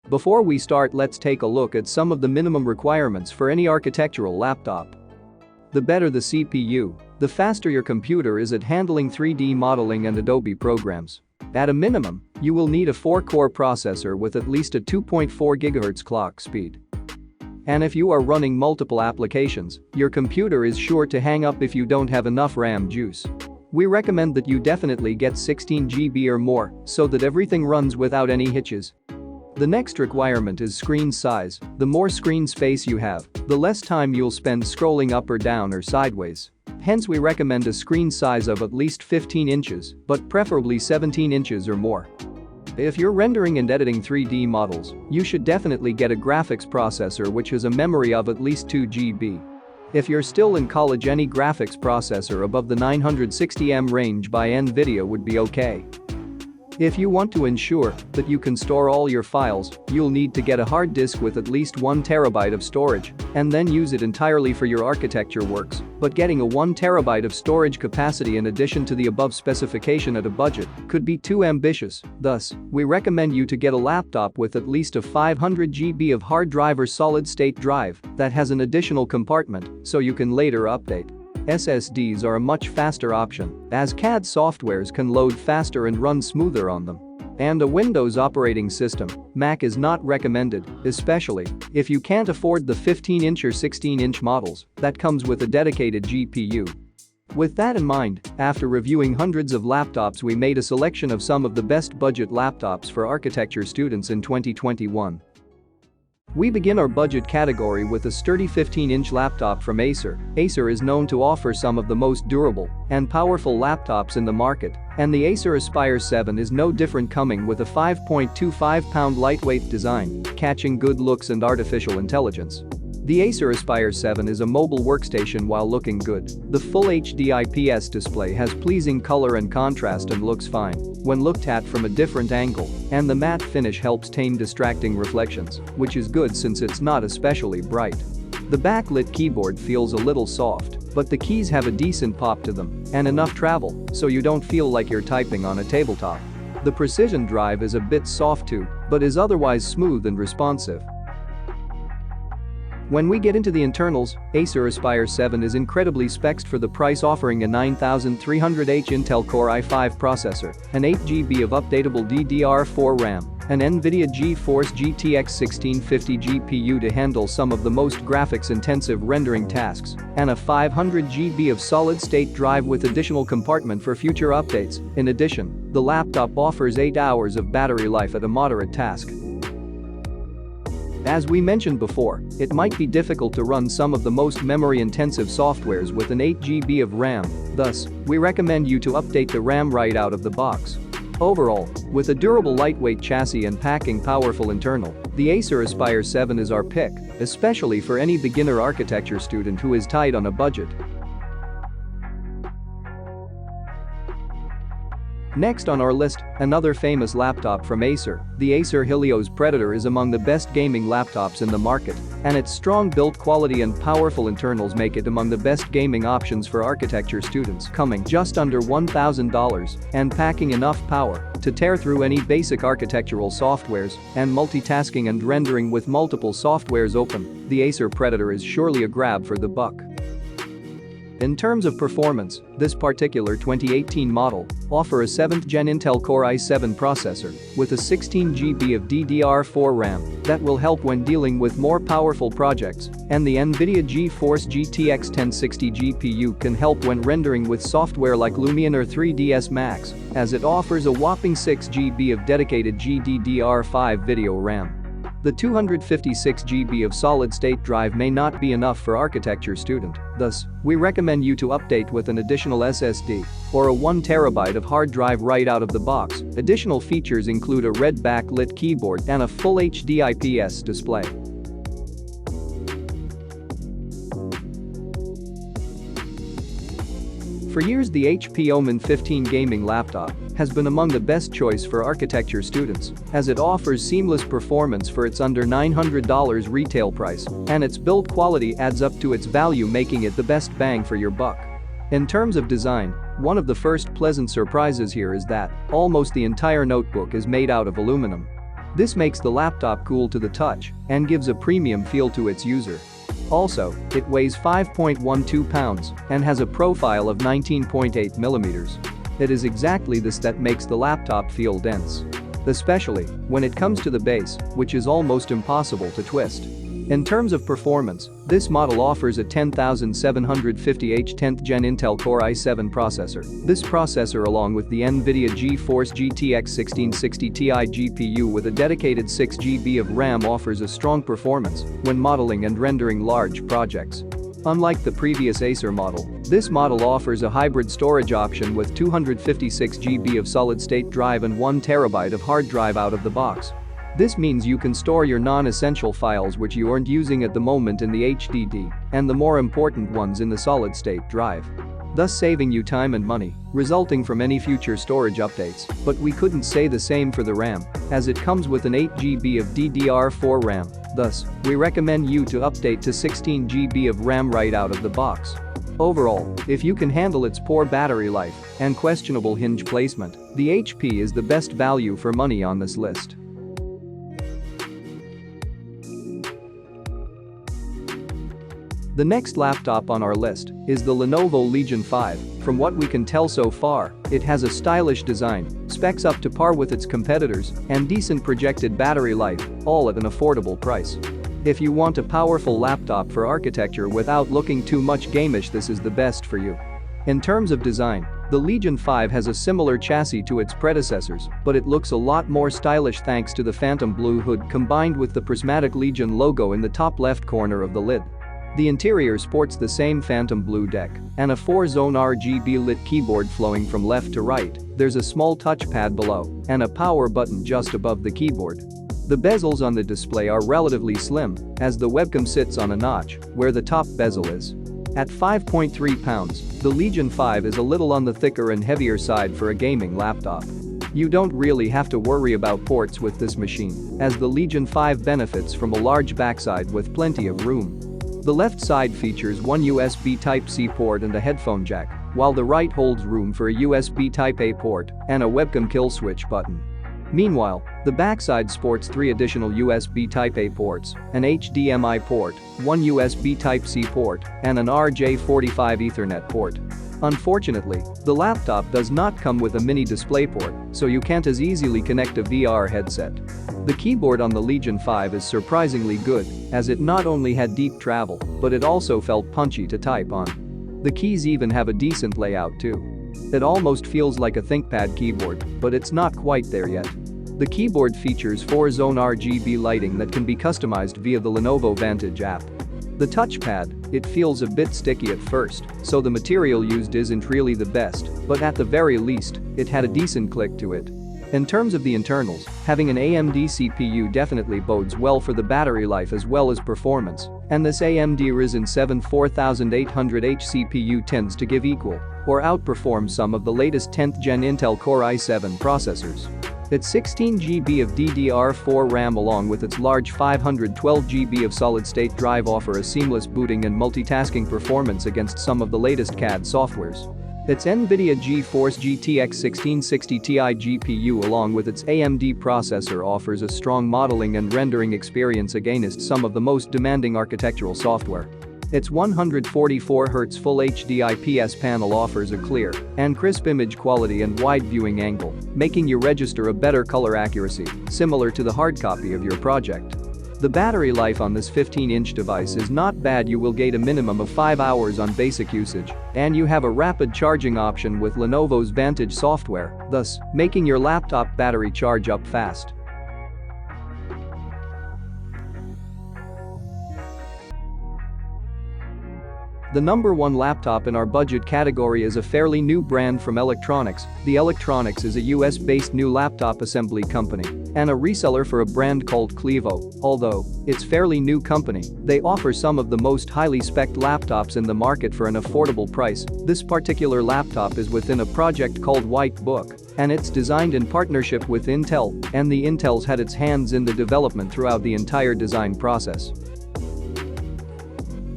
Before we start, let's take a look at some of the minimum requirements for any architectural laptop. The better the CPU, the faster your computer is at handling 3D modeling and Adobe programs. At a minimum, you will need a 4-core processor with at least a 2.4 GHz clock speed. And if you are running multiple applications, your computer is sure to hang up if you don't have enough RAM juice. We recommend that you definitely get 16 GB or more so that everything runs without any hitches. The next requirement is screen size. The more screen space you have, the less time you'll spend scrolling up or down or sideways. Hence, we recommend a screen size of at least 15 inches, but preferably 17 inches or more. If you're rendering and editing 3D models, you should definitely get a graphics processor which has a memory of at least 2 GB. If you're still in college, any graphics processor above the 960M range by NVIDIA would be okay. If you want to ensure that you can store all your files, you'll need to get a hard disk with at least 1 TB of storage and then use it entirely for your architecture works, but getting a 1 TB of storage capacity in addition to the above specification at a budget could be too ambitious. Thus, we recommend you to get a laptop with at least a 500 GB of hard drive or solid-state drive that has an additional compartment so you can later update. SSDs are a much faster option, as CAD softwares can load faster and run smoother on them. And a Windows operating system, Mac is not recommended, especially if you can't afford the 15-inch or 16-inch models that comes with a dedicated GPU. With that in mind, after reviewing hundreds of laptops, we made a selection of some of the best budget laptops for architecture students in 2021. We begin our budget category with a sturdy 15-inch laptop from Acer. Acer is known to offer some of the most durable and powerful laptops in the market, and the Acer Aspire 7 is no different, coming with a 5.25-pound lightweight design, catching good looks and artificial intelligence. The Acer Aspire 7 is a mobile workstation while looking good. The full HD IPS display has pleasing color and contrast and looks fine when looked at from a different angle, and the matte finish helps tame distracting reflections, which is good since it's not especially bright. The backlit keyboard feels a little soft, but the keys have a decent pop to them and enough travel so you don't feel like you're typing on a tabletop. The precision drive is a bit soft too, but is otherwise smooth and responsive. When we get into the internals, Acer Aspire 7 is incredibly spec'd for the price, offering a 9300H Intel Core i5 processor, an 8 GB of updatable DDR4 RAM, an NVIDIA GeForce GTX 1650 GPU to handle some of the most graphics-intensive rendering tasks, and a 500 GB of solid-state drive with additional compartment for future updates. In addition, the laptop offers 8 hours of battery life at a moderate task. As we mentioned before, it might be difficult to run some of the most memory-intensive softwares with an 8 GB of RAM, thus, we recommend you to update the RAM right out of the box. Overall, with a durable lightweight chassis and packing powerful internal, the Acer Aspire 7 is our pick, especially for any beginner architecture student who is tight on a budget. Next on our list, another famous laptop from Acer. The Acer Helios Predator is among the best gaming laptops in the market, and its strong build quality and powerful internals make it among the best gaming options for architecture students, coming just under $1,000 and packing enough power to tear through any basic architectural softwares and multitasking and rendering with multiple softwares open. The Acer Predator is surely a grab for the buck. In terms of performance, this particular 2018 model offers a 7th Gen Intel Core i7 processor with a 16 GB of DDR4 RAM that will help when dealing with more powerful projects, and the NVIDIA GeForce GTX 1060 GPU can help when rendering with software like Lumion or 3ds Max, as it offers a whopping 6 GB of dedicated GDDR5 video RAM. The 256 GB of solid-state drive may not be enough for architecture student, thus, we recommend you to update with an additional SSD or a 1 TB of hard drive right out of the box. Additional features include a red backlit keyboard and a full HD IPS display. For years, the HP Omen 15 gaming laptop has been among the best choice for architecture students, as it offers seamless performance for its under $900 retail price, and its build quality adds up to its value, making it the best bang for your buck. In terms of design, one of the first pleasant surprises here is that almost the entire notebook is made out of aluminum. This makes the laptop cool to the touch and gives a premium feel to its user. Also, it weighs 5.12 pounds and has a profile of 19.8 millimeters. It is exactly this that makes the laptop feel dense. Especially when it comes to the base, which is almost impossible to twist. In terms of performance, this model offers a 10750H 10th Gen Intel Core i7 processor. This processor, along with the NVIDIA GeForce GTX 1660 Ti GPU with a dedicated 6GB of RAM, offers a strong performance when modeling and rendering large projects. Unlike the previous Acer model, this model offers a hybrid storage option with 256GB of solid-state drive and 1TB of hard drive out of the box. This means you can store your non-essential files which you aren't using at the moment in the HDD, and the more important ones in the solid-state drive, thus saving you time and money, resulting from any future storage updates. But we couldn't say the same for the RAM, as it comes with an 8GB of DDR4 RAM, thus, we recommend you to update to 16GB of RAM right out of the box. Overall, if you can handle its poor battery life and questionable hinge placement, the HP is the best value for money on this list. The next laptop on our list is the Lenovo Legion 5. From what we can tell so far, it has a stylish design, specs up to par with its competitors, and decent projected battery life, all at an affordable price. If you want a powerful laptop for architecture without looking too much gameish, this is the best for you. In terms of design, the Legion 5 has a similar chassis to its predecessors, but it looks a lot more stylish thanks to the phantom blue hood combined with the prismatic Legion logo in the top left corner of the lid. The interior sports the same phantom blue deck and a 4-zone RGB lit keyboard flowing from left to right. There's a small touchpad below and a power button just above the keyboard. The bezels on the display are relatively slim, as the webcam sits on a notch where the top bezel is. At 5.3 pounds, the Legion 5 is a little on the thicker and heavier side for a gaming laptop. You don't really have to worry about ports with this machine, as the Legion 5 benefits from a large backside with plenty of room. The left side features one USB Type-C port and a headphone jack, while the right holds room for a USB Type-A port and a webcam kill switch button. Meanwhile, the backside sports 3 additional USB Type-A ports, an HDMI port, one USB Type-C port, and an RJ45 Ethernet port. Unfortunately, the laptop does not come with a mini DisplayPort, so you can't as easily connect a VR headset. The keyboard on the Legion 5 is surprisingly good, as it not only had deep travel, but it also felt punchy to type on. The keys even have a decent layout too. It almost feels like a ThinkPad keyboard, but it's not quite there yet. The keyboard features 4-zone RGB lighting that can be customized via the Lenovo Vantage app. The touchpad, it feels a bit sticky at first, so the material used isn't really the best, but at the very least, it had a decent click to it. In terms of the internals, having an AMD CPU definitely bodes well for the battery life as well as performance, and this AMD Ryzen 7 4800H CPU tends to give equal or outperform some of the latest 10th Gen Intel Core i7 processors. Its 16GB of DDR4 RAM along with its large 512GB of solid-state drive offer a seamless booting and multitasking performance against some of the latest CAD softwares. Its NVIDIA GeForce GTX 1660 Ti GPU along with its AMD processor offers a strong modeling and rendering experience against some of the most demanding architectural software. Its 144Hz Full HD IPS panel offers a clear and crisp image quality and wide viewing angle, making you register a better color accuracy, similar to the hard copy of your project. The battery life on this 15-inch device is not bad. You will get a minimum of 5 hours on basic usage, and you have a rapid charging option with Lenovo's Vantage software, thus making your laptop battery charge up fast. The number one laptop in our budget category is a fairly new brand from Electronics. The Electronics is a US-based new laptop assembly company and a reseller for a brand called Clevo. Although it's fairly new company, they offer some of the most highly spec'd laptops in the market for an affordable price. This particular laptop is within a project called White Book, and it's designed in partnership with Intel, and the Intel's had its hands in the development throughout the entire design process.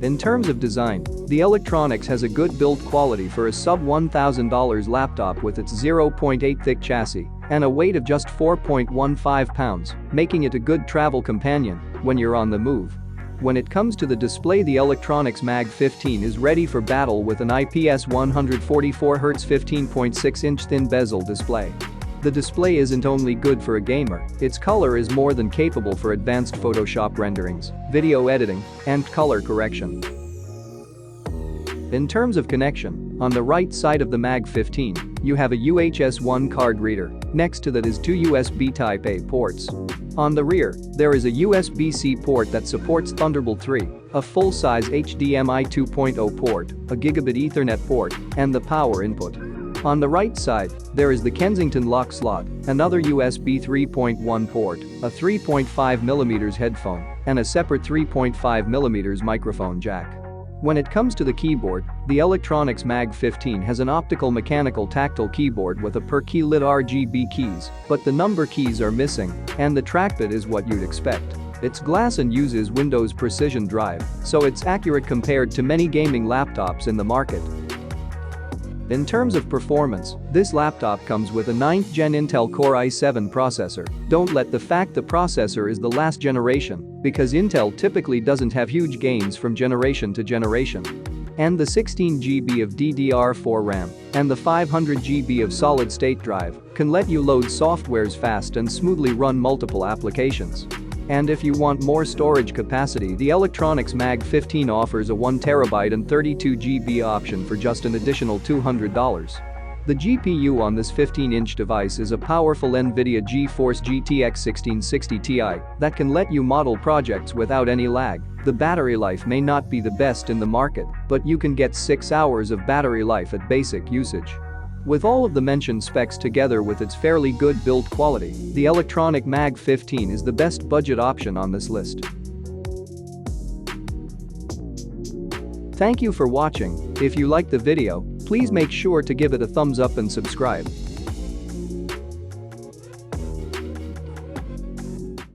In terms of design, the electronics has a good build quality for a sub $1,000 laptop with its 0.8 thick chassis and a weight of just 4.15 pounds, making it a good travel companion when you're on the move. When it comes to the display, the Electronics Mag 15 is ready for battle with an IPS 144Hz 15.6-inch thin bezel display. The display isn't only good for a gamer, its color is more than capable for advanced Photoshop renderings, video editing, and color correction. In terms of connection, on the right side of the Mag 15, you have a UHS-1 card reader. Next to that is two USB Type-A ports. On the rear, there is a USB-C port that supports Thunderbolt 3, a full-size HDMI 2.0 port, a gigabit Ethernet port, and the power input. On the right side, there is the Kensington lock slot, another USB 3.1 port, a 3.5mm headphone, and a separate 3.5mm microphone jack. When it comes to the keyboard, the Electronics Mag 15 has an optical mechanical tactile keyboard with a per-key lit RGB keys, but the number keys are missing, and the trackpad is what you'd expect. It's glass and uses Windows Precision Drive, so it's accurate compared to many gaming laptops in the market. In terms of performance, this laptop comes with a 9th Gen Intel Core i7 processor. Don't let the fact the processor is the last generation, because Intel typically doesn't have huge gains from generation to generation. And the 16GB of DDR4 RAM and the 500GB of solid-state drive can let you load softwares fast and smoothly run multiple applications. And if you want more storage capacity, the Electronics Mag 15 offers a 1TB and 32GB option for just an additional $200. The GPU on this 15-inch device is a powerful NVIDIA GeForce GTX 1660 Ti that can let you model projects without any lag. The battery life may not be the best in the market, but you can get 6 hours of battery life at basic usage. With all of the mentioned specs together with its fairly good build quality, the Electronic Mag 15 is the best budget option on this list. Thank you for watching. If you liked the video, please make sure to give it a thumbs up and subscribe.